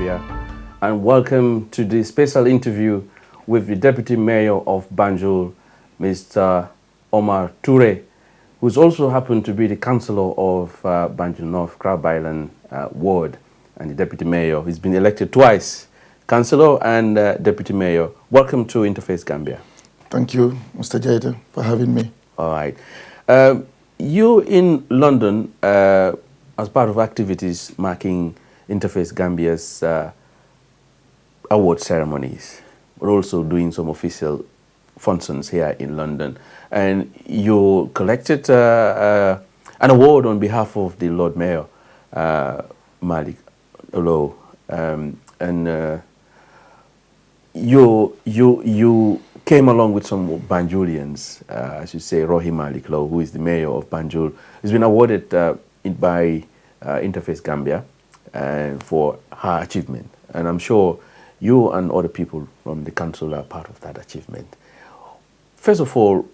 Gambia, and welcome to the special interview with the Deputy Mayor of Banjul, Mr. Omra Touray, who's also happened to be the Councillor of Banjul North, Crab Island Ward, and the Deputy Mayor. He's been elected twice, Councillor and Deputy Mayor. Welcome to InterFace Gambia. Thank you, Mr. Jaiteh, for having me. All right. You in London as part of activities marking InterFace Gambia's award ceremonies. We're also doing some official functions here in London. And you collected an award on behalf of the Lord Mayor, Malik Olo. You came along with some Banjulians, as you say, Rohi Malik Lo, who is the mayor of Banjul. He's been awarded by InterFace Gambia for her achievement. And I'm sure you and other people from the council are part of that achievement. First of all,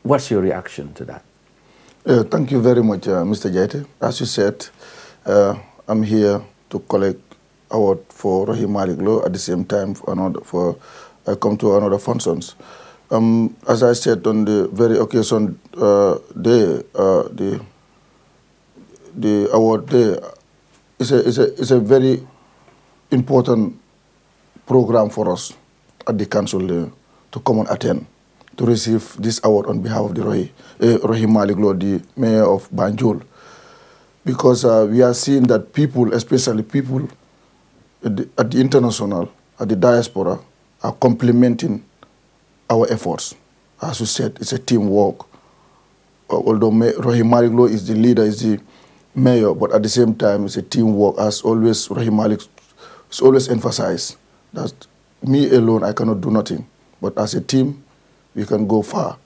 what's your reaction to that? Thank you very much, Mr. Jaiteh. As you said, I'm here to collect award for Rohi Malik Lo at the same time I come to another functions. As I said on the very occasion the award day is a very important program for us at the council to come and attend to receive this award on behalf of the Rohi Malik Lo, the mayor of Banjul, because we are seeing that people, especially people at the international, at the diaspora, are complimenting our efforts. As you said, it's a teamwork. Although Rohi Malik Lo is the leader, is the mayor, but at the same time, it's a teamwork. As always, Rohi Malik is always emphasized that me alone, I cannot do nothing. But as a team, we can go far.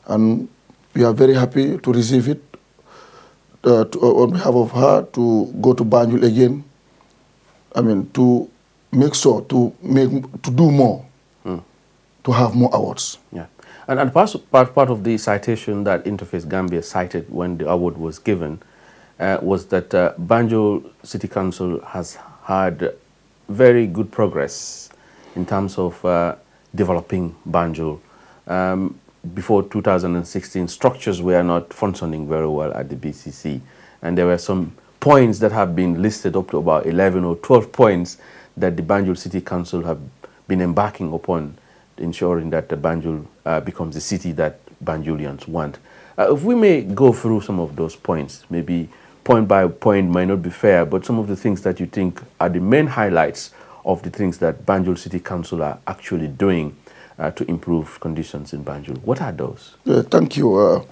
And we are very happy to receive it on behalf of her, to go to Banjul again. I mean, to make sure, to do more, to have more awards. Yeah. And part of the citation that InterFace Gambia cited when the award was given was that Banjul City Council has had very good progress in terms of developing Banjul. Before 2016, structures were not functioning very well at the BCC, and there were some points that have been listed up to about 11 or 12 points that the Banjul City Council have been embarking upon, ensuring that the Banjul becomes the city that Banjulians want. If we may go through some of those points, maybe point by point might not be fair, but some of the things that you think are the main highlights of the things that Banjul City Council are actually doing to improve conditions in Banjul. What are those? Thank you.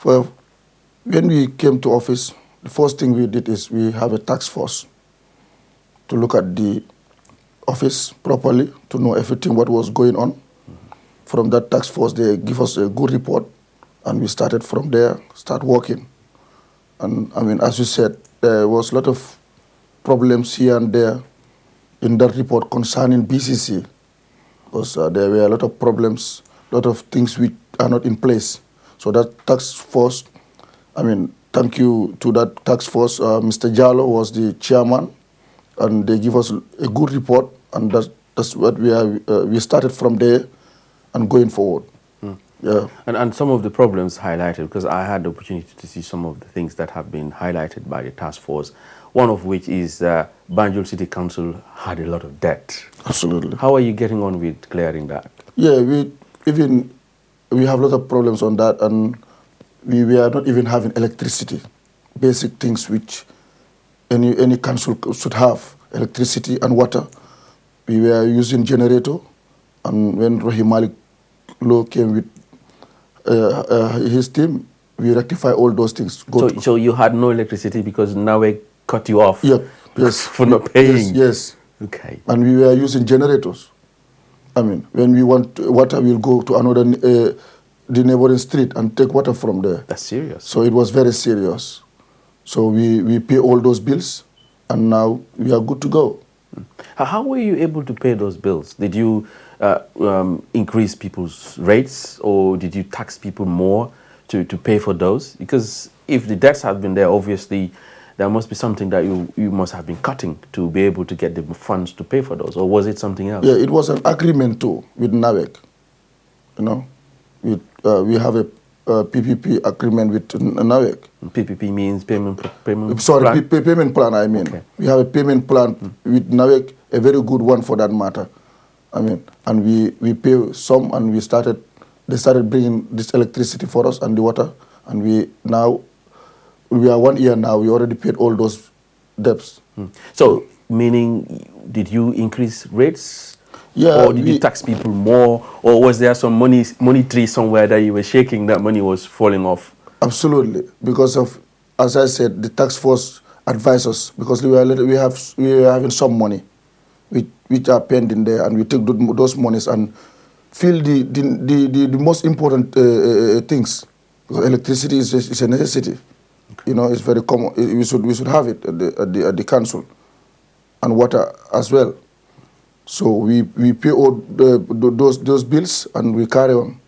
When we came to office, the first thing we did is we have a task force to look at the office properly, to know everything what was going on. From that task force, they give us a good report, and we started from there, start working. And I mean, as you said, there was a lot of problems here and there in that report concerning BCC, because there were a lot of problems, a lot of things which are not in place. So that task force, I mean, thank you to that task force. Mr. Jallo was the chairman, and they give us a good report, and that's what we started from there and going forward. Yeah. And some of the problems highlighted, because I had the opportunity to see some of the things that have been highlighted by the task force, one of which is Banjul City Council had a lot of debt. Absolutely. How are you getting on with clearing that? Yeah, we have a lot of problems on that, and we are not even having electricity, basic things which any council should have, electricity and water. We were using generator, and when Rohi Malik Lo came with his team, we rectify all those things. So you had no electricity because now we cut you off? Yep. Yes. For not paying? Yes. Okay. And we were using generators. I mean, when we want water, we'll go to another the neighboring street and take water from there. That's serious. So it was very serious. So we pay all those bills, and now we are good to go. How were you able to pay those bills? Did you increase people's rates, or did you tax people more to pay for those? Because if the debts have been there, obviously there must be something that you must have been cutting to be able to get the funds to pay for those, or was it something else? Yeah, it was an agreement too with NAWEC. You know, we have a PPP agreement with NAWEC. PPP means payment plan? Payment plan, I mean. Okay. We have a payment plan with NAWEC, a very good one for that matter. I mean, and we pay some, and they started bringing this electricity for us and the water, and we are 1 year now, we already paid all those debts. So, meaning, did you increase rates? Yeah, or did you tax people more? Or was there some money tree somewhere that you were shaking that money was falling off? Absolutely, because of, as I said, the tax force advised us, because we are having some money which are pending there, and we take those monies and fill the most important things. Because electricity is a necessity. Okay. You know, it's very common. We should have it at the council, and water as well. So we pay all those bills, and we carry on.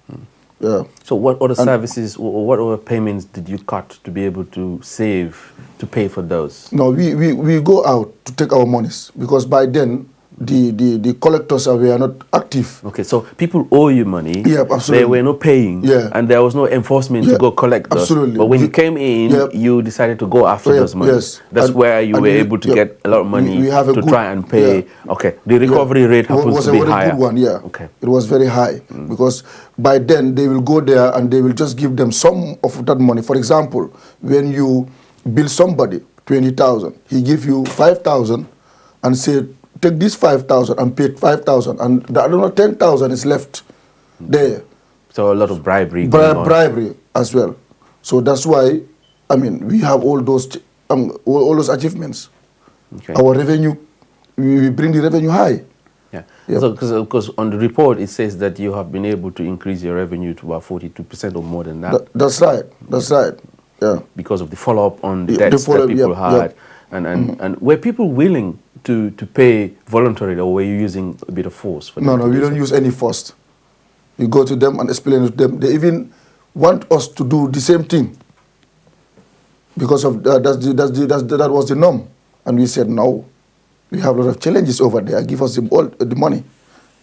Yeah. So what other services or what other payments did you cut to be able to save to pay for those? No, we go out to take our monies, because by then the collectors were not active. Okay, so people owe you money. Yeah, absolutely. They were not paying. Yeah. And there was no enforcement to go collect those. Absolutely. But when you came in, you decided to go after those money. Yes. That's where you were able to get a lot of money to try and pay. Yeah. Okay, the recovery rate happens to be higher. It was a very good one, yeah. Okay. It was very high, because by then they will go there and they will just give them some of that money. For example, when you bill somebody 20,000, he give you 5,000 and say, take this 5,000 and pay 5,000, and the other 10,000 is left there. So a lot of bribery. Bribery as well. So that's why, I mean, we have all those achievements. Okay. Our revenue, we bring the revenue high. Yeah. Yep. So because on the report it says that you have been able to increase your revenue to about 42% or more than that. That's right. That's right. Yeah. Because of the follow-up on the debts that people had, and were people willing to pay voluntarily, or were you using a bit of force for them? No, we don't use any force. You go to them and explain to them. They even want us to do the same thing, because of that was the norm, and we said no. We have a lot of challenges over there. Give us the money.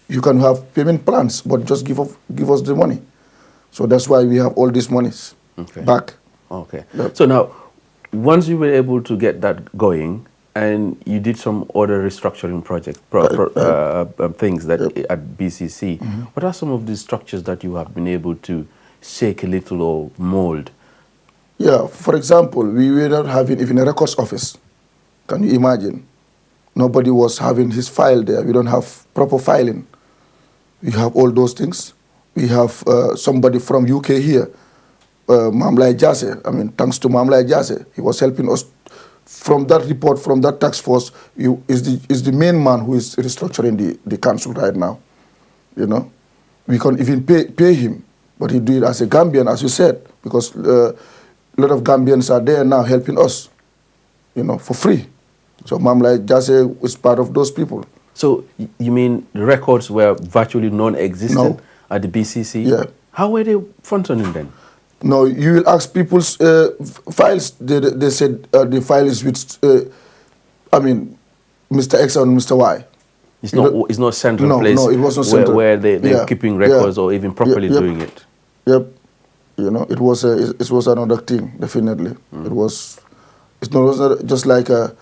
You can have payment plans, but just give us the money. So that's why we have all these monies back. Okay. Yep. So now, once you were able to get that going, and you did some other restructuring project things that at BCC, what are some of the structures that you have been able to shake a little or mold? Yeah, for example, we were not having even a records office. Can you imagine? Nobody was having his file there. We don't have proper filing. We have all those things. We have somebody from UK here, Mamlai Jaiteh. I mean, thanks to Mamlai Jaiteh, he was helping us. From that report, from that task force, is the main man who is restructuring the council right now. You know, we can't even pay him, but he do it as a Gambian, as you said, because a lot of Gambians are there now helping us, you know, for free. So Mamlai Jaiteh is part of those people. So you mean the records were virtually non-existent at the BCC? Yeah. How were they functioning then? No, you will ask people's files. They said the file is with, I mean, Mr. X and Mr. Y. It's not central place. No, it was not central. Where they're keeping records or even properly doing it. Yep. You know, it was another thing, definitely. It's not just like a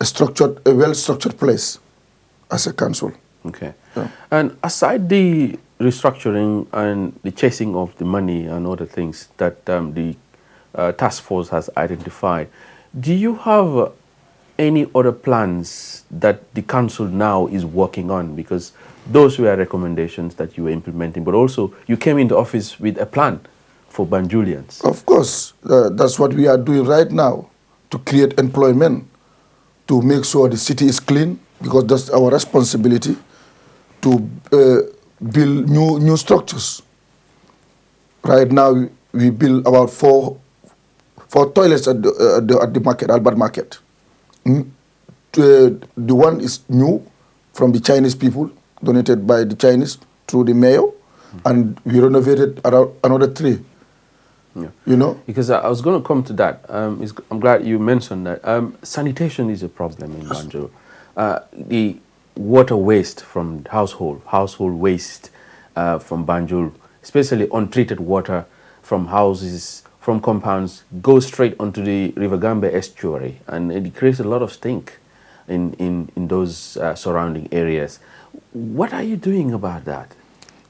well-structured place as a council. Okay. Yeah. And aside the restructuring and the chasing of the money and other things that the task force has identified, do you have any other plans that the council now is working on? Because those were recommendations that you were implementing, but also you came into office with a plan for Banjulians. Of course, that's what we are doing right now, to create employment, to make sure the city is clean, because that's our responsibility, to build new structures. Right now, we build about four toilets at the market, Albert Market. The one is new from the Chinese people, donated by the Chinese through the mayor, and we renovated another 3. Yeah. You know? Because I was going to come to that. I'm glad you mentioned that. Sanitation is a problem in Banjul. The water waste from household waste from Banjul, especially untreated water from houses, from compounds, goes straight onto the River Gambia estuary, and it creates a lot of stink in those surrounding areas. What are you doing about that?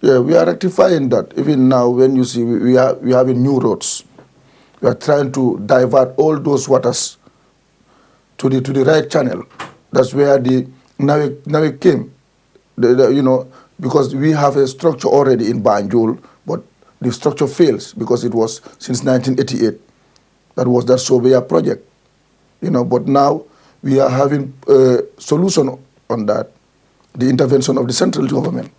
Yeah, we are rectifying that. Even now, when you see we are having new roads, we are trying to divert all those waters to the right channel. That's where the Nawe came. You know, because we have a structure already in Banjul, but the structure fails because it was since 1988. That was that Sobea project. You know, but now we are having a solution on that, the intervention of the central government.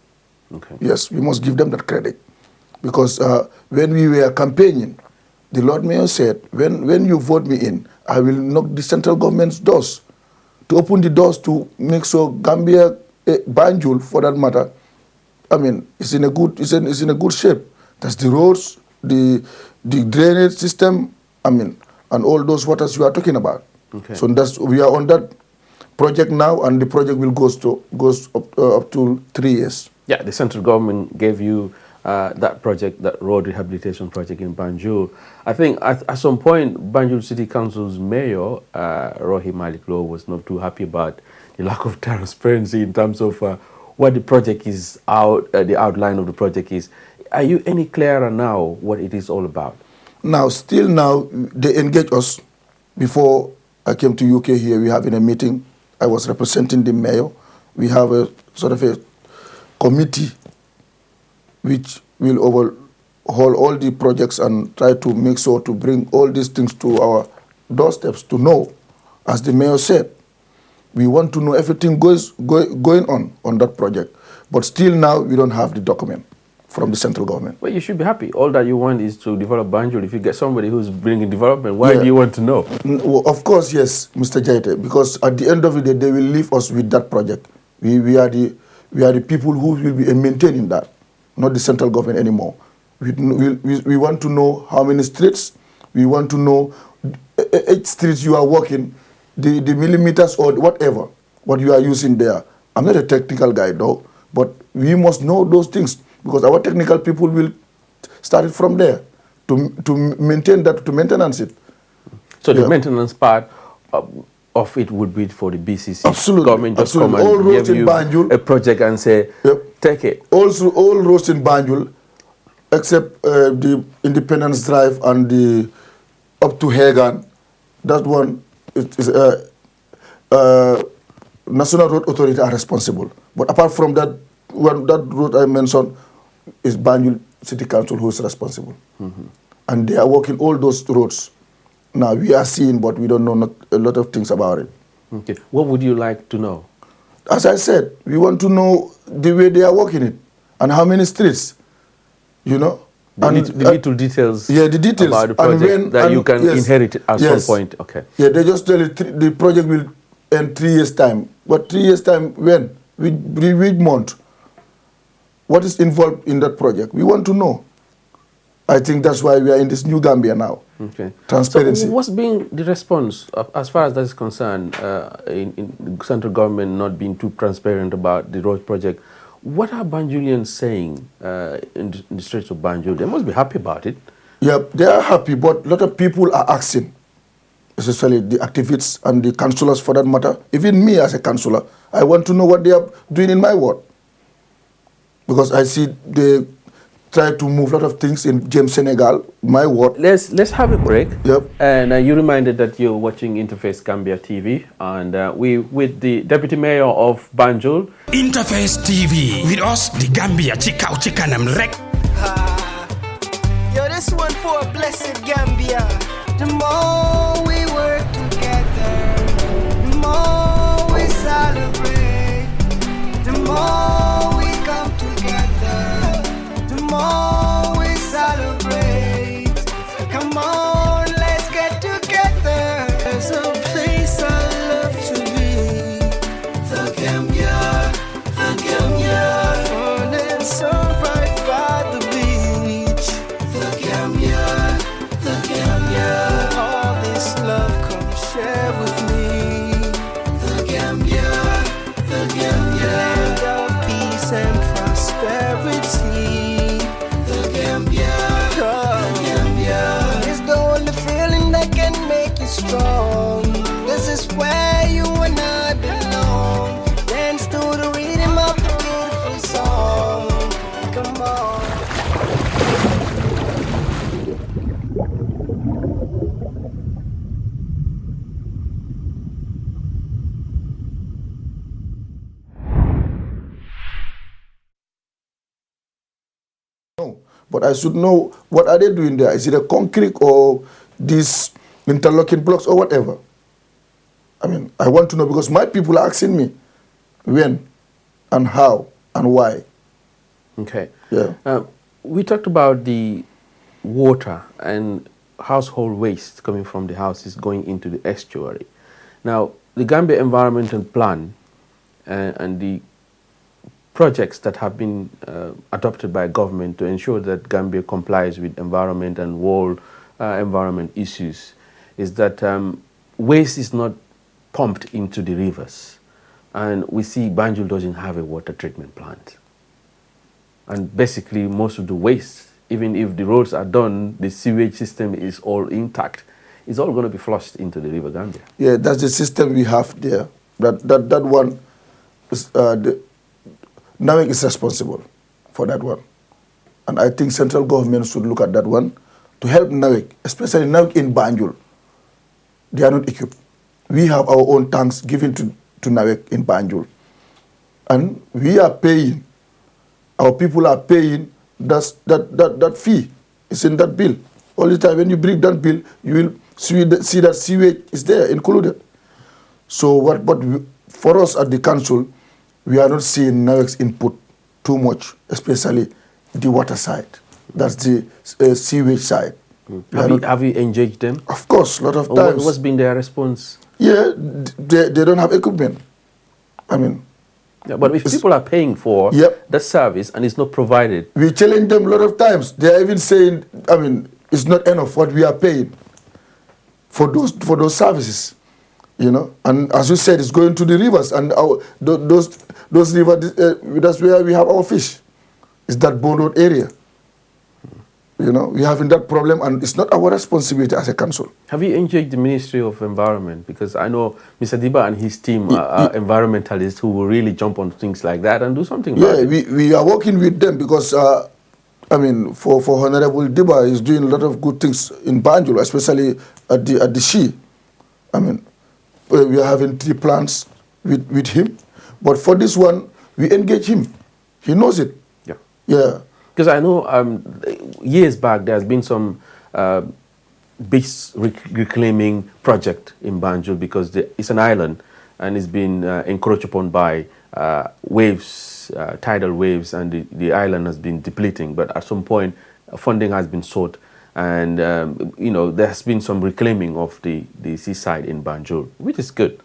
Okay. Yes, we must give them that credit. Because when we were campaigning, the Lord Mayor said, when you vote me in, I will knock the central government's doors to open the doors to make sure Gambia, Banjul, for that matter, I mean, it's in a good shape. That's the roads, the drainage system, I mean, and all those waters you are talking about. Okay. So we are on that project now, and the project will goes up to 3 years. Yeah, the central government gave you that project, that road rehabilitation project in Banjul. I think at some point, Banjul City Council's mayor, Rohi Malik Low, was not too happy about the lack of transparency in terms of what the project is the outline of the project is. Are you any clearer now what it is all about? Now, they engage us. Before I came to UK here, we having a meeting. I was representing the mayor. We have a sort of a committee which will overhaul all the projects and try to make sure to bring all these things to our doorsteps to know. As the mayor said, we want to know everything going on that project. But still now, we don't have the document from the central government. Well, you should be happy. All that you want is to develop Banjul. If you get somebody who's bringing development, why do you want to know? Well, of course, yes, Mr. Jaiteh, because at the end of the day, they will leave us with that project. We are the people who will be maintaining that, not the central government anymore. We want to know how many streets. We want to know each street you are walking, the millimeters or whatever, what you are using there. I'm not a technical guy, though, but we must know those things because our technical people will start it from there to maintain that, to maintenance it. So the maintenance part of it would be for the BCC. Absolutely. Government just Absolutely. come All and roads give in you Banjul, a project and say, take it. Also, all roads in Banjul, except the Independence Drive and the up to Hagan, that one is National Road Authority are responsible. But apart from that, that road I mentioned is Banjul City Council who is responsible. Mm-hmm. And they are working all those roads. Now, we are seeing, but we don't know a lot of things about it. Okay. What would you like to know? As I said, we want to know the way they are working it and how many streets, you know. The little details, yeah, the details about the project that you can inherit at some point. Okay. Yeah, they just tell you the project will end 3 years' time. But 3 years' time when? Which month? What is involved in that project? We want to know. I think that's why we are in this new Gambia now. Okay. Transparency. So what's been the response as far as that is concerned in central government not being too transparent about the road project? What are Banjulians saying in the streets of Banjul? They must be happy about it. Yeah, they are happy, but a lot of people are asking, especially the activists and the councillors for that matter. Even me as a councillor, I want to know what they are doing in my ward. Because I see they try to move a lot of things in James Senegal, my ward. Let's have a break. Yep. And you reminded that you're watching InterFace Gambia TV, and we with the Deputy Mayor of Banjul. InterFace TV. With us, the Gambia chikau chikanam rek. Yo, this one for a blessed Gambia. The more we work together, the more we celebrate, the more we come together, the more we celebrate. Come on, let's get together. There's a place I love to be. The Gambia, the Gambia. Fun and so right by the beach. The Gambia, where you and I belong. Dance to the rhythm of the beautiful song. Come on. No, but I should know what are they doing there. Is it a concrete or these interlocking blocks or whatever? I mean, I want to know because my people are asking me when and how and why. Okay. Yeah. We talked about the water and household waste coming from the houses going into the estuary. Now, the Gambia Environmental Plan and the projects that have been adopted by government to ensure that Gambia complies with environment and world environment issues is that waste is not pumped into the rivers. And we see Banjul doesn't have a water treatment plant. And basically most of the waste, even if the roads are done, the sewage system is all intact, it's all going to be flushed into the River Gambia. Yeah, that's the system we have there. That one is NAWEC is responsible for that one. And I think central government should look at that one to help NAWEC, especially NAWEC in Banjul. They are not equipped. We have our own tanks given to NAWEC in Banjul. And we are paying, our people are paying that fee. It's in that bill. All the time when you bring that bill, you will see that sewage is there included. So for us at the council, we are not seeing NAWEC's input too much, especially the water side. That's the sewage side. Have you engaged them? Of course, a lot of times. What's been their response? Yeah, they don't have equipment. I mean. Yeah, but if people are paying for that service and it's not provided. We challenge them a lot of times. They are even saying, I mean, it's not enough what we are paying for those services. You know, and as you said, it's going to the rivers, and those rivers. That's where we have our fish. It's that Bond Road area. You know, we having that problem, and it's not our responsibility as a council. Have you engaged the Ministry of Environment? Because I know Mr. Diba and his team are environmentalists who will really jump on things like that and do something about it. Yeah, we are working with them because, I mean, for Honorable Diba, he's doing a lot of good things in Banjul, especially at the She. I mean, we are having 3 plants with him. But for this one, we engage him. He knows it. Yeah. Yeah. Because I know years back there's been some beach reclaiming project in Banjul because it's an island and it's been encroached upon by waves, tidal waves, and the island has been depleting. But at some point, funding has been sought, and you know, there's been some reclaiming of the seaside in Banjul, which is good.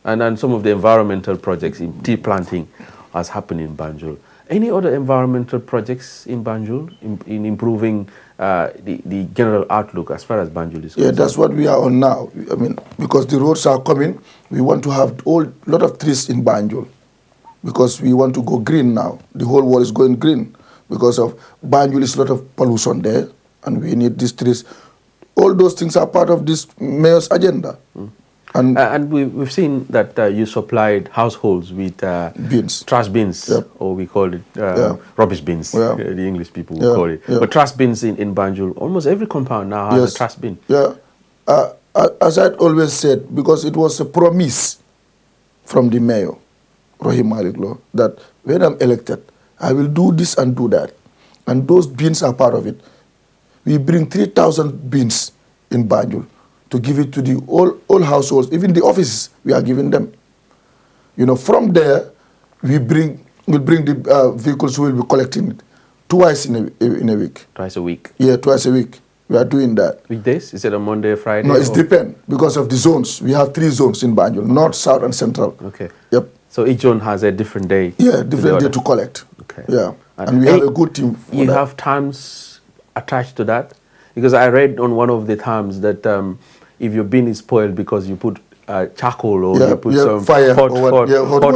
And then some of the environmental projects in tea planting has happened in Banjul. Any other environmental projects in Banjul in improving the general outlook as far as Banjul is concerned? Yeah, that's what we are on now. I mean, because the roads are coming, we want to have a lot of trees in Banjul because we want to go green now. The whole world is going green because of Banjul is a lot of pollution there, and we need these trees. All those things are part of this mayor's agenda. And we've seen that you supplied households with bins, trash bins, or we call it rubbish bins, the English people will call it. Yeah. But trash bins in Banjul, almost every compound now has a trash bin. Yeah, as I always said, because it was a promise from the mayor, Rahim Malik Law, that when I'm elected, I will do this and do that. And those bins are part of it. We bring 3,000 bins in Banjul to give it to the all households, even the offices, we are giving them. You know, from there, we'll bring the vehicles who will be collecting it twice in a week. Twice a week? Yeah, twice a week. We are doing that. Weekdays? Is it a Monday, Friday? No, it's depend because of the zones. We have 3 zones in Banjul, North, South, and Central. Okay. Yep. So each zone has a different day? Yeah, different day to collect. Okay. Yeah, and we have a good team for You that. have terms attached to that? Because I read on one of the terms that if your bin is spoiled because you put charcoal or you put some fire hot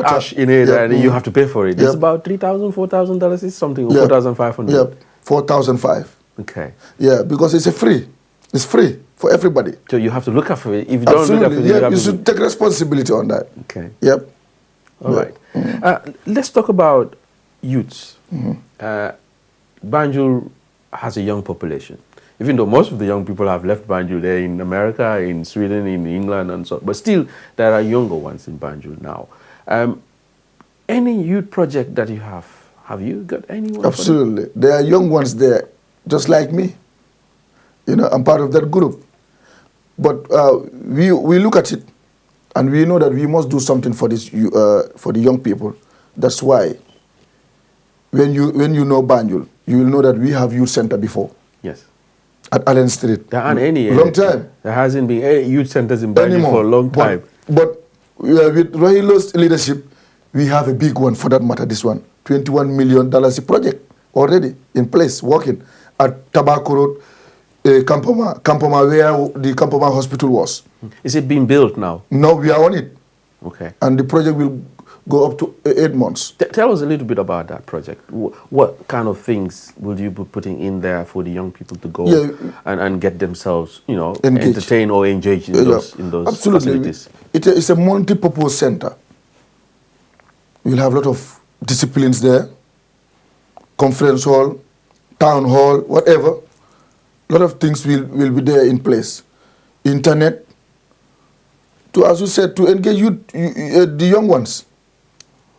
ash in it and you have to pay for it. Yeah. It's about $3,000, $4,000 is something, or $4,500. Yeah, $4,500. Okay. Yeah, because it's free. It's free for everybody. So you have to look after it. If you don't look after it, Yeah, you should take responsibility on that. Okay. Yep. All right. Let's talk about youths. Banjul has a young population. Even though most of the young people have left Banjul, they're in America, in Sweden, in England, and so. But still, there are younger ones in Banjul now. Any youth project that you have you got anyone? Absolutely. There are young ones there, just like me. You know, I'm part of that group. But we look at it, and we know that we must do something for this for the young people. That's why, when you know Banjul, you will know that we have youth center before. Yes. At Allen Street. There aren't any. Long time. There hasn't been any youth centers in Banjul for a long time. But with Rahilo's leadership, we have a big one for that matter. This one, $21 million project already in place, working at Tobacco Road, Kampoma, where the Kampoma Hospital was. Is it being built now? No, we are on it. Okay. And the project will go up to 8 months. Tell us a little bit about that project. What kind of things will you be putting in there for the young people to go and get themselves, you know, entertained or engaged in those Absolutely. facilities? It's a multi-purpose center. We'll have a lot of disciplines there, conference hall, town hall, whatever. A lot of things will be there in place. Internet, to, as you said, to engage the young ones.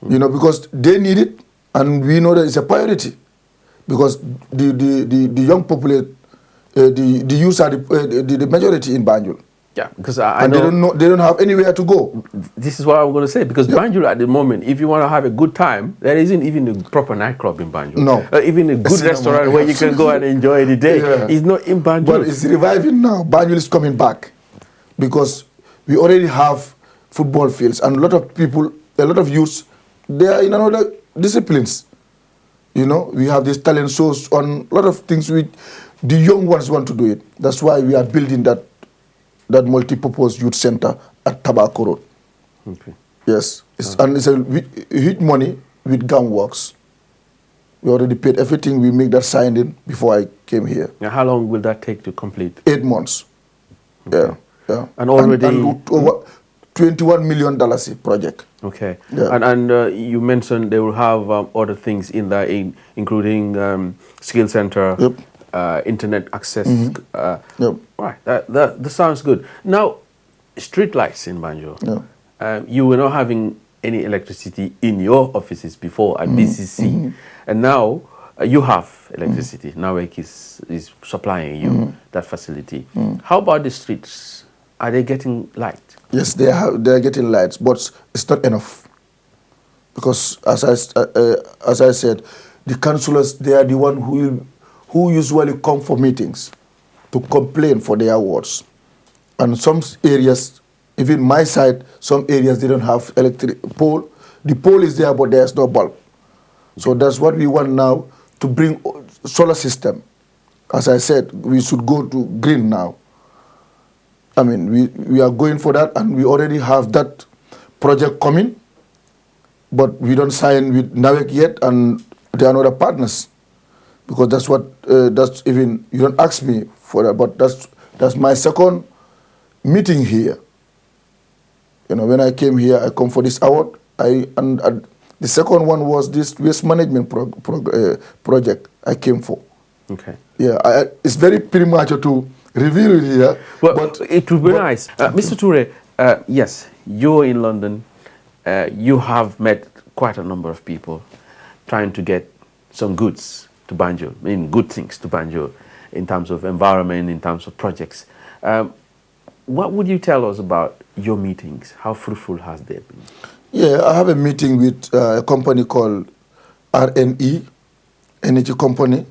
You know, because they need it, and we know that it's a priority. Because the young population, the youth are the majority in Banjul. Yeah, because I know they don't have anywhere to go. This is what I'm going to say. Because Banjul at the moment, if you want to have a good time, there isn't even a proper nightclub in Banjul. No, even a good restaurant where you can go and enjoy the day. Yeah. It's not in Banjul. But it's reviving now. Banjul is coming back because we already have football fields, and a lot of people, a lot of youths, they are in another disciplines. You know, we have these talent shows on a lot of things. The young ones want to do it. That's why we are building that multi-purpose youth center at Tobacco Road. Okay. Yes, and it's a huge money with gang works. We already paid everything. We make that signed in before I came here. Now, how long will that take to complete? 8 months. Okay. Yeah. And already over $21 million project. Okay. Yeah. And you mentioned they will have other things in there, including skill center. Yep. Internet access. Yep. Right, that sounds good. Now, street lights in Banjul. Yeah. You were not having any electricity in your offices before at BCC, and now you have electricity. NAWEC is supplying you that facility. How about the streets? Are they getting light? Yes, they are getting lights, but it's not enough. Because as I said, the councillors, they are the one who usually come for meetings to complain for their wards. And some areas, even my side, some areas they don't have electric pole. The pole is there, but there's no bulb. So that's what we want now, to bring solar system. As I said, we should go to green now. I mean, we are going for that, and we already have that project coming, but we don't sign with NAWEC yet, and they are not our partners. Because that's what, that's even, you don't ask me for that, but that's my second meeting here. You know, when I came here, I come for this award. And the second one was this waste management project I came for. Okay. Yeah, it's very premature to reveal it here. But it would be nice. Mr. Touray, yes, you're in London. You have met quite a number of people trying to get some goods to Banjul, I mean good things to Banjul in terms of environment, in terms of projects. What would you tell us about your meetings? How fruitful has they been? Yeah, I have a meeting with a company called RNE, Energy Company,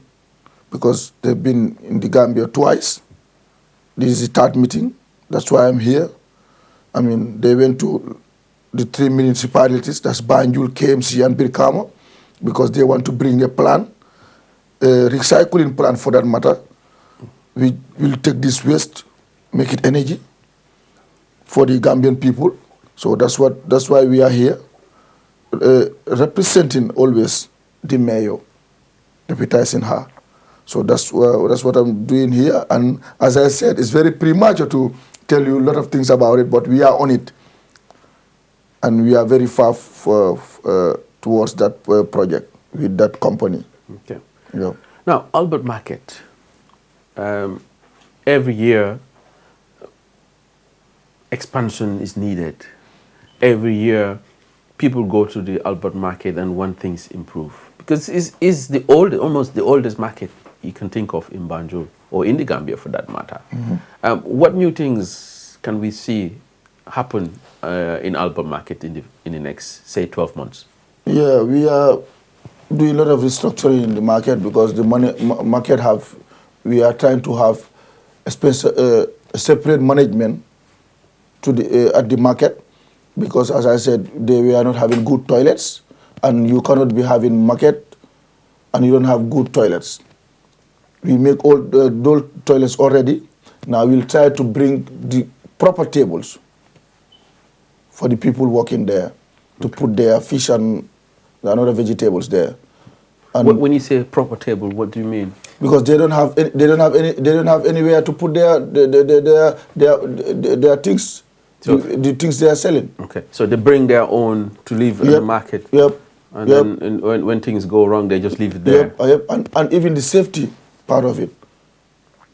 because they've been in the Gambia twice. This is the third meeting. That's why I'm here. I mean, they went to the 3 municipalities, that's Banjul, KMC, and Birkama, because they want to bring a plan, a recycling plan for that matter. We will take this waste, make it energy for the Gambian people. So that's why we are here, representing always the mayor, deputizing her. So that's what I'm doing here. And as I said, it's very premature to tell you a lot of things about it, but we are on it. And we are very far towards that project with that company. Okay. Yeah. Now, Albert Market, every year expansion is needed. Every year people go to the Albert Market and want things improve. Because it's almost the oldest market you can think of in Banjul, or in the Gambia for that matter. What new things can we see happen in Albert Market in the next, say, 12 months? Yeah, we are doing a lot of restructuring in the market because the market we are trying to have a separate management to at the market, because as I said, we are not having good toilets, and you cannot be having market and you don't have good toilets. We make all those toilets already. Now we'll try to bring the proper tables for the people working there to put their fish and other vegetables there. And when you say proper table, what do you mean? Because they don't have anywhere to put their things, So, the things they are selling. Okay, so they bring their own to leave in the market. Yep. And then when things go wrong, they just leave it there. Yep. And even the safety part of it.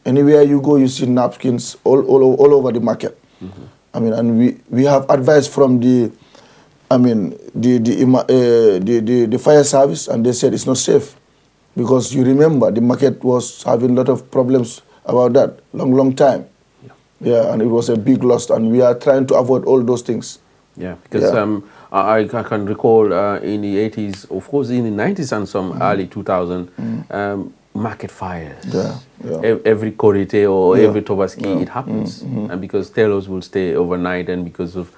Anywhere you go, you see napkins all over the market. I mean, and we have advice from the fire service, and they said it's not safe, because you remember the market was having a lot of problems about that long time. Yeah, and it was a big loss, and we are trying to avoid all those things. Yeah, because I can recall in the 80s, of course in the 90s and some early 2000s, market fires. Every Korite or every Tobaski, it happens. And because tailors will stay overnight, and because of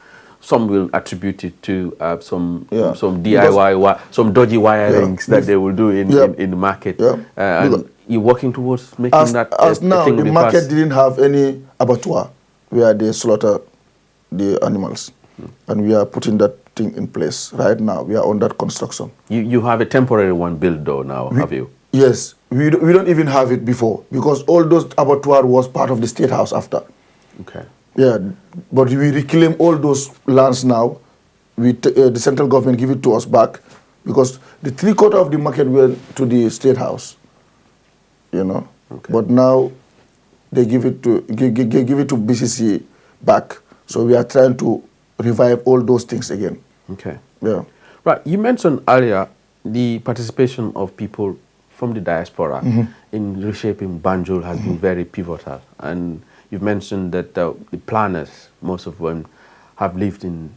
some will attribute it to some DIY, some dodgy wirings that they will do in the market. And you're working towards making that as now, thing the market didn't have any abattoir where they slaughter the animals. And we are putting that thing in place right now. We are on that construction. You have a temporary one built though now, have you? Yes. We don't even have it before, because all those abattoir was part of the State House after. Okay. Yeah, but we reclaim all those lands now. The central government give it to us back, because the 3/4 of the market went to the State House. You know, but now they give it to BCC back. So we are trying to revive all those things again. Okay. Yeah. Right. You mentioned earlier the participation of people from the diaspora in reshaping Banjul has been very pivotal, and you've mentioned that the planners, most of them, have lived in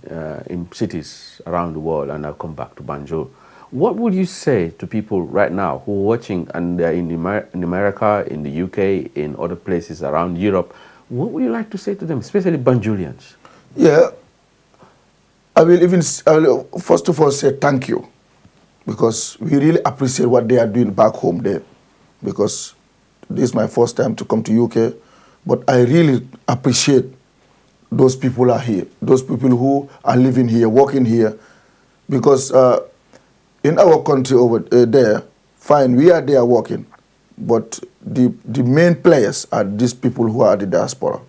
cities around the world and have come back to Banjul. What would you say to people right now who are watching, and they're in America, in the UK, in other places around Europe? What would you like to say to them, especially Banjulians? Yeah, I will first of all say thank you, because we really appreciate what they are doing back home there, because this is my first time to come to UK, but I really appreciate those people are here, those people who are living here, working here, because in our country over there, fine, we are there working, but the main players are these people who are the diaspora.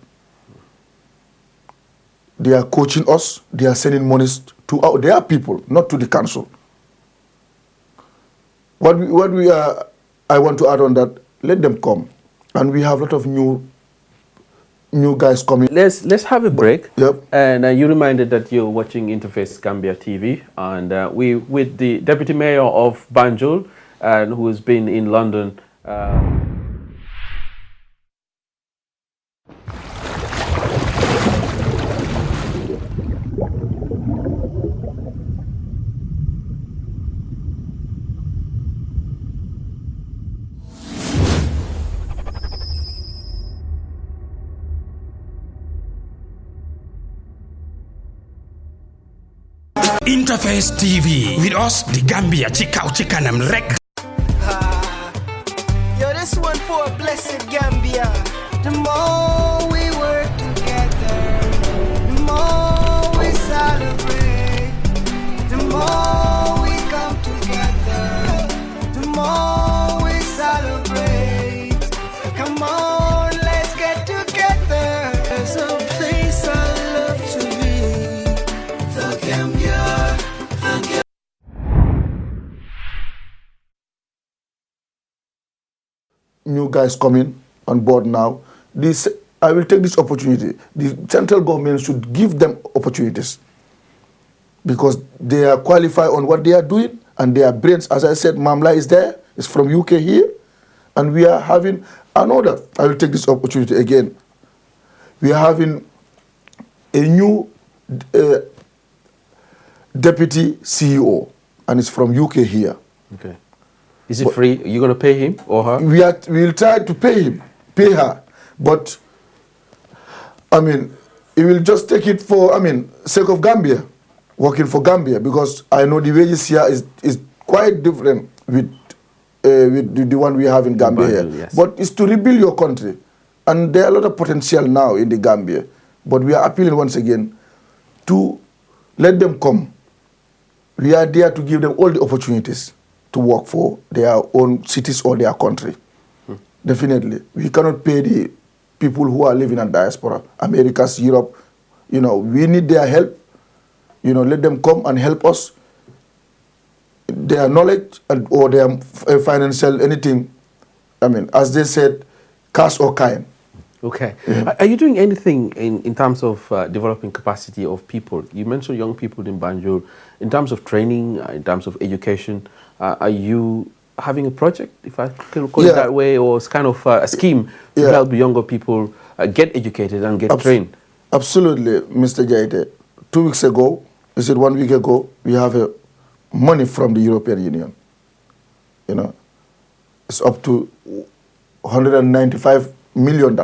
They are coaching us, they are sending monies to their people, not to the council. I want to add on that, let them come. And we have a lot of new guys coming. Let's have a break. Yep. And you reminded that you're watching InterFace Gambia TV, and we with the Deputy Mayor of Banjul, who has been in London. InterFace TV with us the Gambia ci kaw ci kanam rek. Yo, this one for a blessed Gambia. The more we work together, the more we celebrate. The more we come together, the more we celebrate. new guys coming on board now. I will take this opportunity. The central government should give them opportunities because they are qualified on what they are doing and their brains. As I said, Mamla is there. It's from UK here. And we are having another. I will take this opportunity again. We are having a new deputy CEO, and it's from UK here. Okay. Is it free? Are you going to pay him or her? We will try to pay her. But, I mean, he will just take it for, sake of Gambia, working for Gambia, because I know the wages here is quite different with the one we have in Gambia here. Yes. But it's to rebuild your country. And there are a lot of potential now in the Gambia. But we are appealing once again to let them come. We are there to give them all the opportunities to work for their own cities or their country. Definitely. We cannot pay the people who are living in diaspora, Americas, Europe. We need their help. Let them come and help us. Their knowledge or their financial anything, as they said, cash or kind. Okay. Are you doing anything in terms of developing capacity of people? You mentioned young people in Banjul. In terms of training, in terms of education, are you having a project, if I can call it that way, or it's kind of a scheme to help younger people get educated and get trained? Absolutely, Mr. Jaiteh. 2 weeks ago, 1 week ago, we have money from the European Union. It's up to $195 million.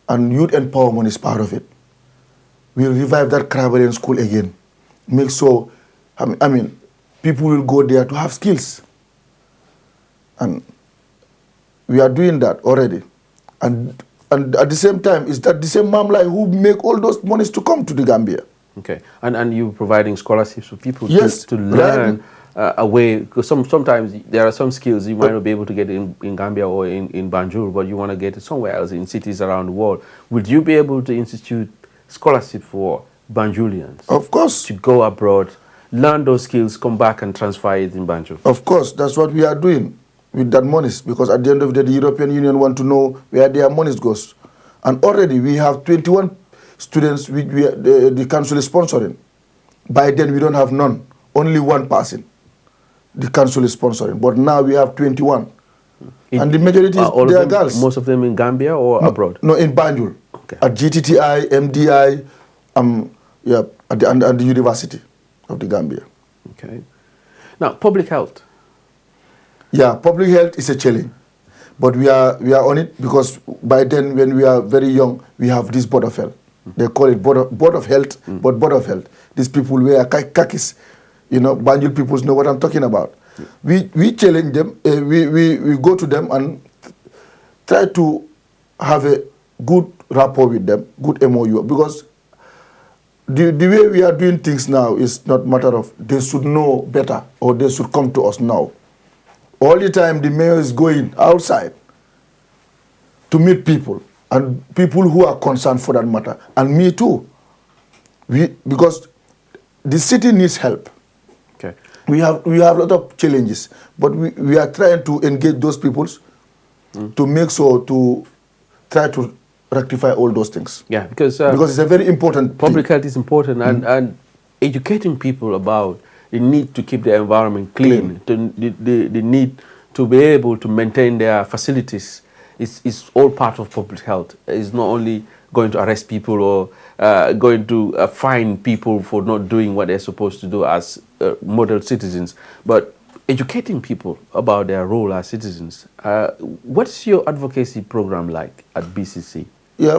And youth empowerment is part of it. We'll revive that Caribbean school again. Make sure, people will go there to have skills. And we are doing that already. And at the same time, it's that the same Mamla who make all those monies to come to the Gambia. Okay. And you're providing scholarships for people yes, to learn a way, because sometimes there are some skills you might not be able to get in Gambia or in Banjul, but you want to get it somewhere else in cities around the world. Would you be able to institute scholarship for Banjulians? Of course. To go abroad, learn those skills, come back and transfer it in Banjul? Of course. That's what we are doing with that monies, because at the end of the day, the European Union want to know where their monies goes. And already we have 21 students which the council is sponsoring. By then we don't have none, only one person the council is sponsoring. But now we have 21. And the majority they are girls. Most of them in Gambia or abroad? No, in Banjul. Okay. At GTTI, MDI, at the University of the Gambia. Okay. Now, public health. Yeah, public health is a challenge. But we are on it, because by then, when we are very young, we have this board of health. They call it board of health, but board of health. These people wear khakis. Banjul people know what I'm talking about. We challenge them. We go to them and try to have a good rapport with them, good MOU, because the way we are doing things now is not matter of they should know better or they should come to us now. All the time the mayor is going outside to meet people, and people who are concerned for that matter, and me too. Because the city needs help. Okay. We have a lot of challenges, but we are trying to engage those people to make sure to try to rectify all those things. Yeah, because it's a very important public thing. health is important, and educating people about the need to keep the environment clean. The need to be able to maintain their facilities is all part of public health. It's not only going to arrest people or going to fine people for not doing what they're supposed to do as model citizens, but educating people about their role as citizens. What's your advocacy program like at BCC? Yeah,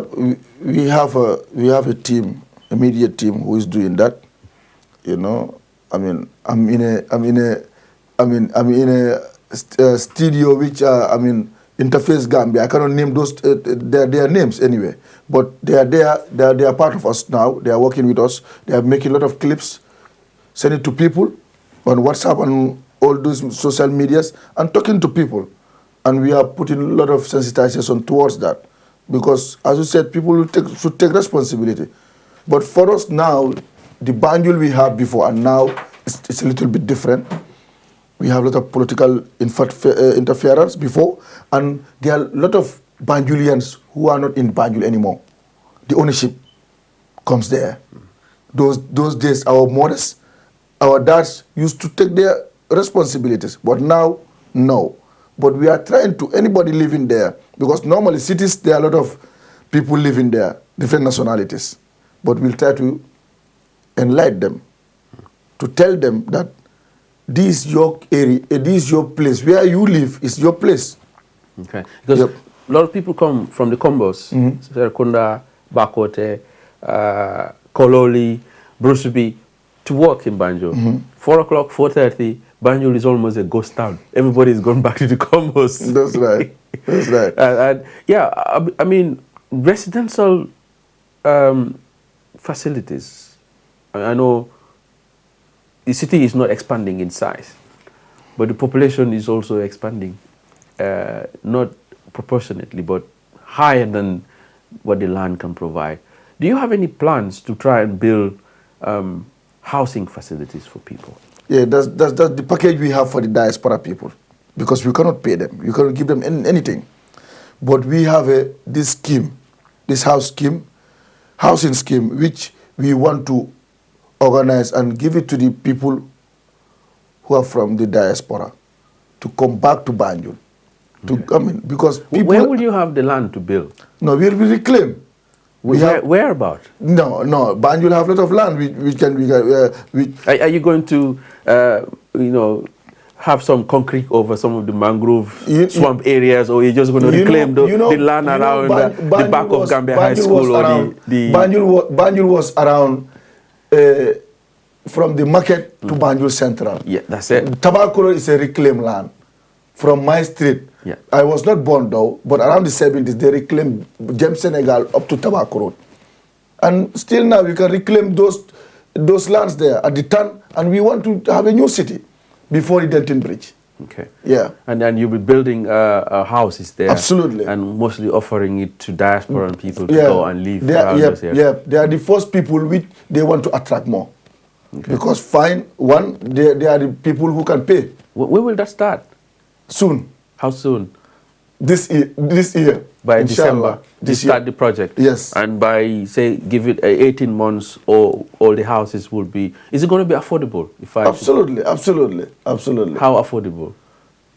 we have a team, a media team who is doing that. I'm in a studio which InterFace Gambia. I cannot name those their names anyway, but they are part of us now. They are working with us. They are making a lot of clips, send it to people on WhatsApp and all those social medias, and talking to people. And we are putting a lot of sensitization towards that, because as you said, people should take responsibility. But for us now, the Banjul we have before and now it's a little bit different. We have a lot of political interference before, and there are a lot of Banjulians who are not in Banjul anymore. The ownership comes there. Those days, our mothers, our dads used to take their responsibilities, but now, no. But we are trying to, anybody living there, because normally cities, there are a lot of people living there, different nationalities. But we'll try to enlighten them, to tell them that this is your area, this is your place. Where you live is your place. Okay. Because a lot of people come from the Combos, Serekunda, Bakote, Kololi, Brusubi, to work in Banjul. 4 o'clock, 4:30, Banjul is almost a ghost town. Everybody's gone back to the Combos. That's right. That's right. And yeah, I mean, residential facilities. I know the city is not expanding in size, but the population is also expanding, not proportionately, but higher than what the land can provide. Do you have any plans to try and build housing facilities for people? Yeah, that's the package we have for the diaspora people, because we cannot pay them. You cannot give them anything. But we have this scheme, this housing scheme, which we want to organize and give it to the people who are from the diaspora to come back to Banjul. Because people, where will you have the land to build? No, we will reclaim. Where about? No. Banjul have a lot of land. Are you going to, have some concrete over some of the mangrove swamp areas, or you're just going to reclaim the land around the back of Gambia High School? Banjul was around from the market to Banjul Central. Yeah, that's it. Tabacoro is a reclaimed land from my street. Yeah. I was not born though, but around the 70s they reclaimed Gem Senegal up to Tabacoro. And still now we can reclaim those lands there at the turn, and we want to have a new city before the Denton Bridge. Okay. Yeah. And then you'll be building houses there. Absolutely. And mostly offering it to diaspora people to go and live around those areas. Yeah, they are the first people which they want to attract more. Okay. Because they are the people who can pay. When will that start? Soon. How soon? This year. By Inshallah. December, start the project. Yes. And by, say, give it 18 months, or all the houses will be. Is it going to be affordable? Absolutely. How affordable?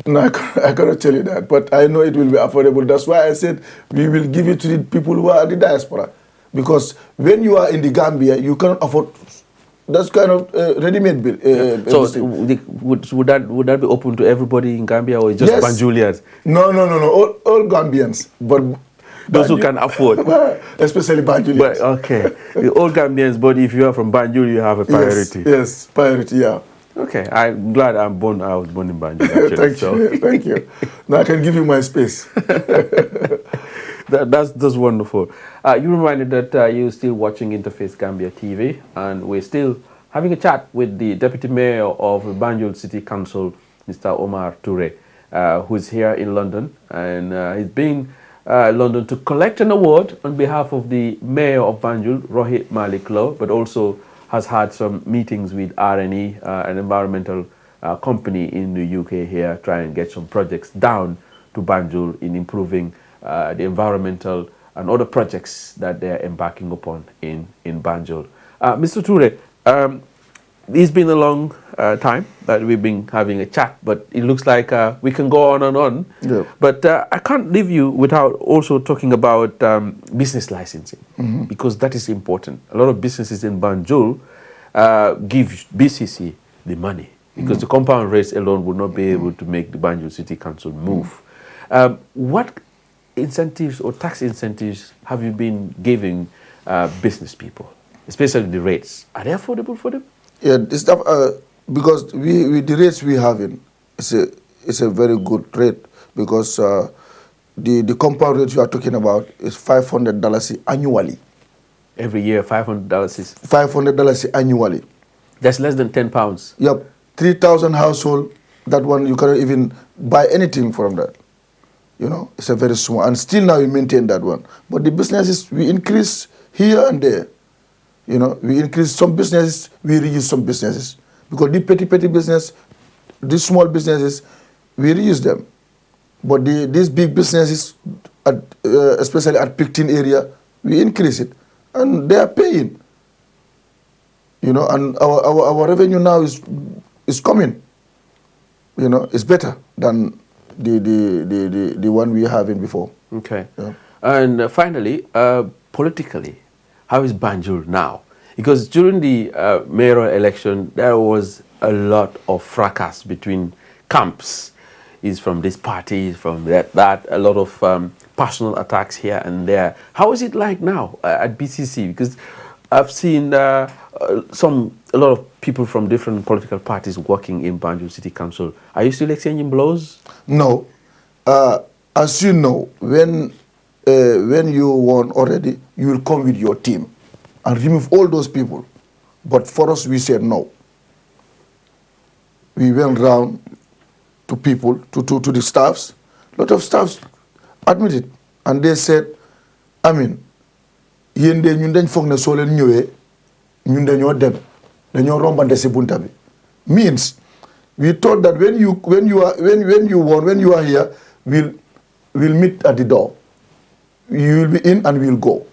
No, I cannot tell you that, but I know it will be affordable. That's why I said we will give it to the people who are in the diaspora. Because when you are in the Gambia, you cannot afford. That's kind of ready-made bill. So would that be open to everybody in Gambia, or just Banjulians? No. All Gambians, but those who can afford, especially Banjulians. But okay, all Gambians. But if you are from Banjul, you have a priority. Yes, priority. Yeah. Okay, I'm glad I was born in Banjul. Actually, Thank you. Now I can give you my space. That's wonderful. You reminded that you're still watching InterFace Gambia TV, and we're still having a chat with the Deputy Mayor of Banjul City Council, Mr. Omar Touray, who's here in London, and he's been in London to collect an award on behalf of the Mayor of Banjul, Rohit Malik Law, but also has had some meetings with R&E, an environmental company in the UK here, trying to get some projects down to Banjul in improving the environmental and other projects that they're embarking upon in Banjul. Mr. Touray, it's been a long time that we've been having a chat, but it looks like we can go on and on. Yeah. But I can't leave you without also talking about business licensing, because that is important. A lot of businesses in Banjul give BCC the money, because the compound rates alone would not be able to make the Banjul City Council move. What incentives or tax incentives have you been giving business people, especially the rates? Are they affordable for them? Yeah, it's because the rates we have it's a very good rate, because the compound rate you are talking about is $500 annually. Every year, $500. $500 annually. That's less than £10. Yep, 3,000 household. That one you cannot even buy anything from that. It's a very small, and still now we maintain that one. But the businesses, we increase here and there. We increase some businesses, we reduce some businesses. Because the petty business, these small businesses, we reduce them. But these big businesses, especially at Picton area, we increase it. And they are paying. And our revenue now is coming. It's better than the one we having before. Okay. Yeah. And finally, politically, how is Banjul now? Because during the mayoral election, there was a lot of fracas between camps. Is from this party, is from that, a lot of personal attacks here and there. How is it like now at BCC? Because I've seen a lot of people from different political parties working in Banjul City Council. Are you still exchanging blows? No. As you know, when you won already, you will come with your team and remove all those people. But for us, we said no. We went round to people, to the staffs. A lot of staffs admitted. And they said, yende ñun dañ fogg ne so len ñëwé ñun dañoo dem dañoo rombante ci bunta bi. Means we thought that when you won, when you are here, we'll meet at the door. You will be in and we'll go.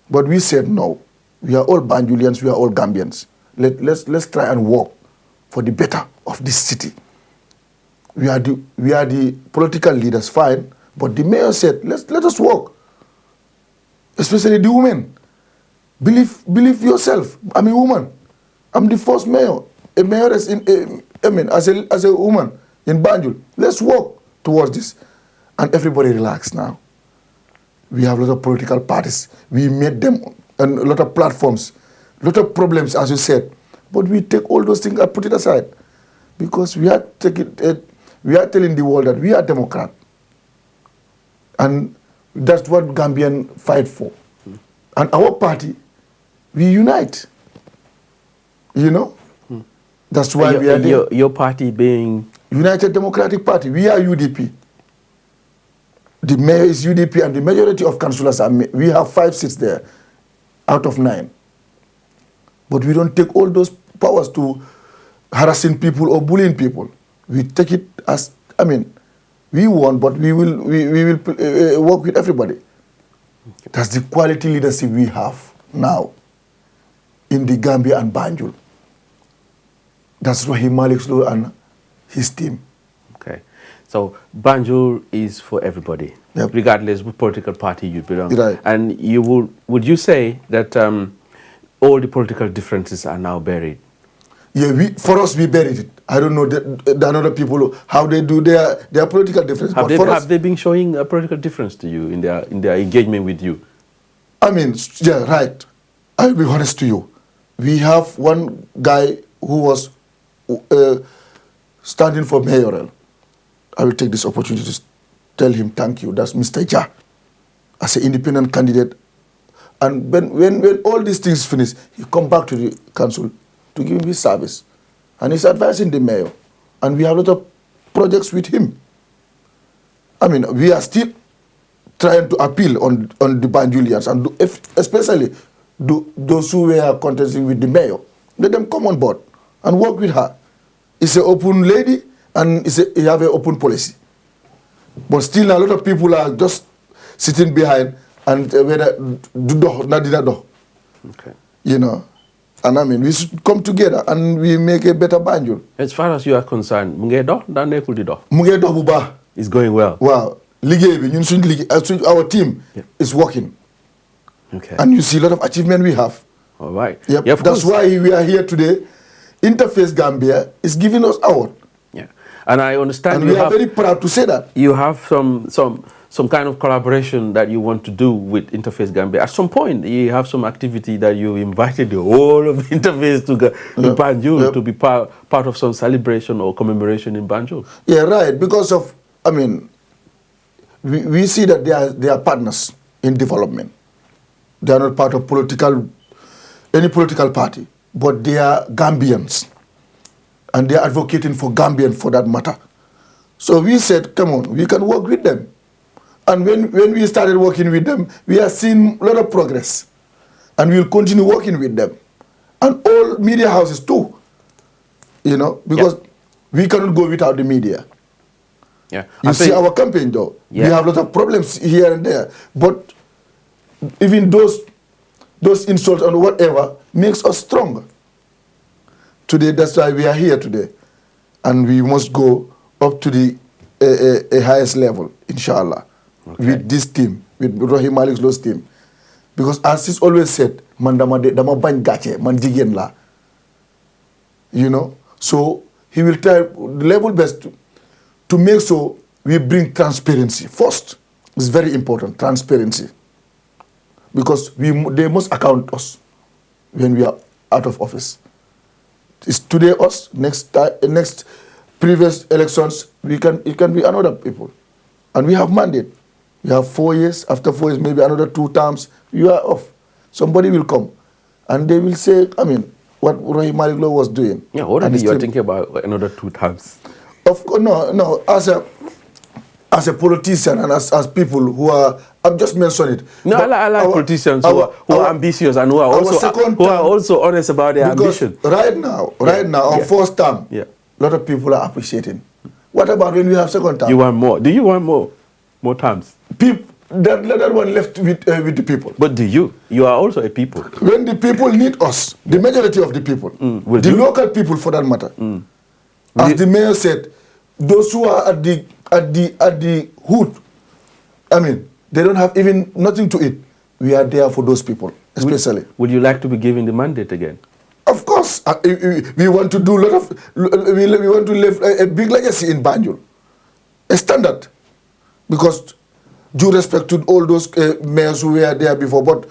But we said no. We are all Banjulians, we are all Gambians. Let's try and work for the better of this city. We are the political leaders, fine, but the mayor said, let us work. Especially the women. Believe yourself. I'm a woman. I'm the first mayor. A mayoress as a woman in Banjul. Let's work towards this. And everybody relax now. We have a lot of political parties. We made them and a lot of platforms, a lot of problems, as you said. But we take all those things and put it aside. Because we are telling the world that we are Democrat. And that's what Gambian fight for. And our party, we unite. That's why we are there. Your party being? United Democratic Party. We are UDP. The mayor is UDP and the majority of councillors are, we have 5 seats there out of 9. But we don't take all those powers to harassing people or bullying people. We take it as, we won, but we will work with everybody. That's the quality leadership we have now in the Gambia and Banjul. That's Rahim Malik Slow and his team. Okay. So Banjul is for everybody, regardless of political party you belong. Right. And would you say that all the political differences are now buried? Yeah, for us, we buried it. I don't know the other people how they do their political difference. Have they been showing a political difference to you in their engagement with you? Yeah, right. I'll be honest to you. We have one guy who was standing for mayoral. I will take this opportunity to tell him thank you. That's Mr. Ja, as an independent candidate. And when all these things finish, he come back to the council to give him his service. And he's advising the mayor. And we have a lot of projects with him. We are still trying to appeal on the Banjulians, and especially those who were contesting with the mayor. Let them come on board and work with her. It's an open lady, and he have an open policy. But still, a lot of people are just sitting behind and whether do. Okay. And we should come together and we make a better Banjul. As far as you are concerned, Buba is going well. Wow. Our team is working. Okay. And you see a lot of achievement we have. All right. Yep. That's why we are here today. InterFace Gambia is giving us award. Yeah. And I understand and we are very proud to say that. You have some kind of collaboration that you want to do with InterFace Gambia. At some point, you have some activity that you invited the whole of InterFace to Banjul to be part of some celebration or commemoration in Banjul. Yeah, right. Because of, we see that they are partners in development. They are not part of any political party, but they are Gambians. And they are advocating for Gambian for that matter. So we said, come on, we can work with them. And when we started working with them, we have seen a lot of progress. And we'll continue working with them. And all media houses too. Because we cannot go without the media. Yeah. You see our campaign though. Yeah. We have a lot of problems here and there. But even those insults and whatever makes us stronger. Today, that's why we are here today. And we must go up to the highest level, inshallah, with this team, with Rahim Malik's Low's team. Because as he's always said, man dama bañ gàcce, man jigéen la. You know? So he will try the level best to make sure we bring transparency. First, it's very important, transparency. Because they must account us when we are out of office. It's today us, next previous elections, it can be another people. And we have mandate. We have 4 years, after 4 years, maybe another 2 terms, you are off. Somebody will come and they will say, I mean, what Rahim Malik Law was doing. Yeah, already you're thinking about another 2 terms. Of course, no, as a politician and as people who are, I've just mentioned it. No, I like politicians who are ambitious and who are also honest about their ambition. Right now, on first term, a lot of people are appreciating. What about when we have second term? You want more? Do you want more terms? That one left with the people. But do you? You are also a people. When the people need us, the majority of the people, the local people for that matter, as the mayor said, those who are at the hood, I mean, they don't have even nothing to eat. We are there for those people, especially. Would you like to be given the mandate again? Of course, we want to do we want to leave a big legacy in Banjul, a standard, because due respect to all those mayors who were there before, but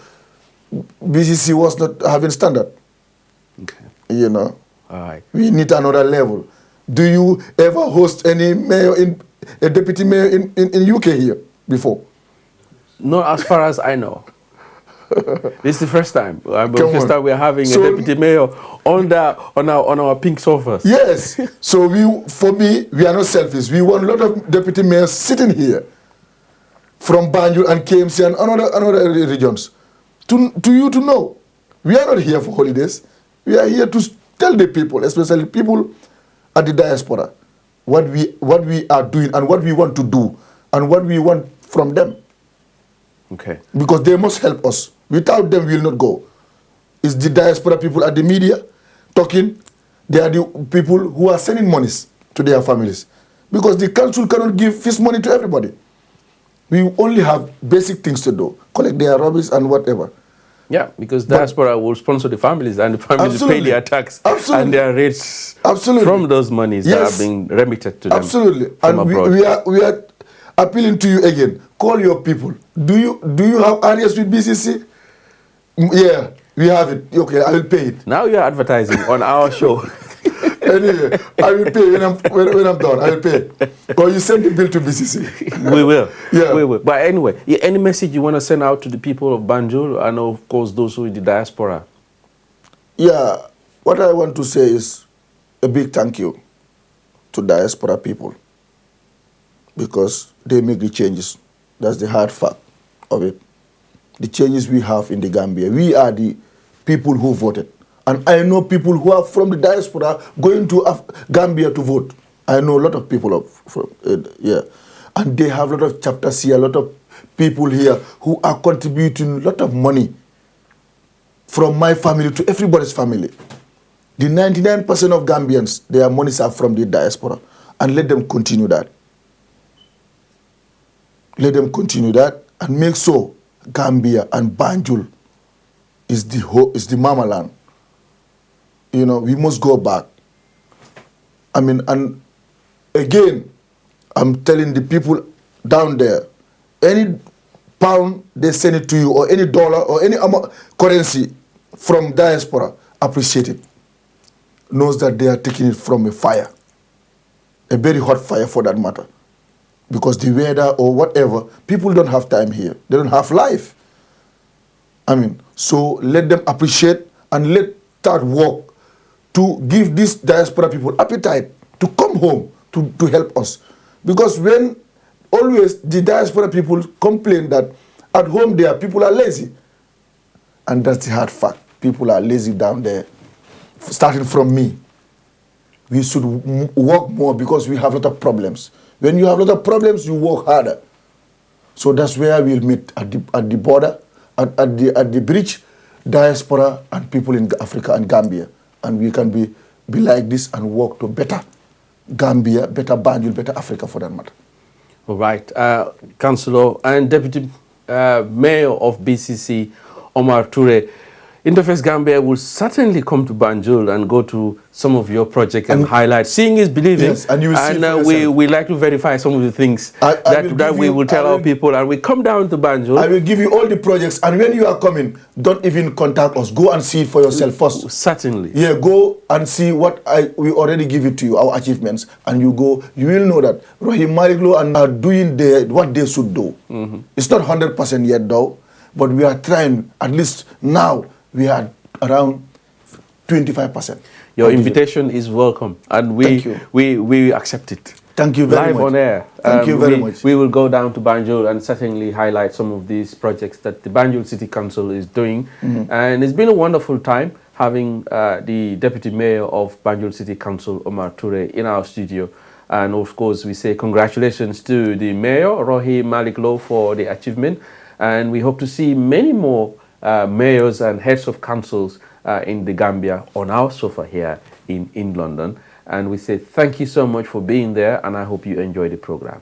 BCC was not having standard. Okay. You know, all right. We need another level. Do you ever host any mayor a deputy mayor in UK here before? Not as far as I know. This is the first time. First time we're having a deputy mayor on our pink sofas. Yes. So for me, we are not selfish. We want a lot of deputy mayors sitting here from Banjul and KMC and another regions. To you to know, we are not here for holidays. We are here to tell the people, especially people at the diaspora, what we are doing and what we want to do and what we want from them. Okay. Because they must help us. Without them, we will not go. It's the diaspora people at the media talking. They are the people who are sending monies to their families. Because the council cannot give feast money to everybody. We only have basic things to do. Collect their rubbish and whatever. Yeah, because diaspora will sponsor the families and the families pay their tax and their rates from those monies that are being remitted to them. Absolutely. From and abroad. we are appealing to you again. Call your people. Do you have areas with BCC? Yeah, we have it. Okay, I will pay it. Now you are advertising on our show. Anyway, I will pay when I'm done. I will pay. Or you send the bill to BCC. We will. Yeah. We will. But anyway, any message you want to send out to the people of Banjul and of course those who are in the diaspora? Yeah, what I want to say is a big thank you to diaspora people because they make the changes. That's the hard fact of it. The changes we have in the Gambia. We are the people who voted. And I know people who are from the diaspora going to Gambia to vote. I know a lot of people from and they have a lot of chapters here, a lot of people here who are contributing a lot of money from my family to everybody's family. The 99% of Gambians, their monies are from the diaspora. And let them continue that. Let them continue that and make sure Gambia and Banjul is the mama land. You know, we must go back. I mean, and again, I'm telling the people down there, any pound they send it to you, or any dollar, or any currency from diaspora, appreciate it. Knows that they are taking it from a fire. A very hot fire for that matter. Because the weather or whatever, people don't have time here. They don't have life. I mean, so let them appreciate and let that work to give these diaspora people appetite to come home to help us. Because when always the diaspora people complain that at home there people are lazy. And that's the hard fact. People are lazy down there, starting from me. we should work more because we have a lot of problems. When you have a lot of problems, you work harder. So that's where we'll meet at the border, at the bridge, diaspora and people in Africa and Gambia. And we can be like this and work to better Gambia, better Banjul, better Africa for that matter. All right. Councillor and Deputy Mayor of BCC, Omra Touray, InterFace Gambia will certainly come to Banjul and go to some of your projects and highlight. Seeing is believing. Yes, and you will see we like to verify some of the things that we will tell our people. And we come down to Banjul. I will give you all the projects. And when you are coming, don't even contact us. Go and see it for yourself first. Certainly. Yeah, go and see what we already give it to you, our achievements. And you go, you will know that Rahim Mariglo and are doing what they should do. It's not 100% yet though, but we are trying, at least now, we are around 25%. Your invitation is welcome, and we accept it. Thank you very much. Live on air. Thank you very much. We will go down to Banjul and certainly highlight some of these projects that the Banjul City Council is doing. And it's been a wonderful time having the Deputy Mayor of Banjul City Council, Omra Touray, in our studio. And of course, we say congratulations to the Mayor, Rohi Malik Low, for the achievement. And we hope to see many more mayors and heads of councils in the Gambia on our sofa here in London. And we say thank you so much for being there, and I hope you enjoy the program.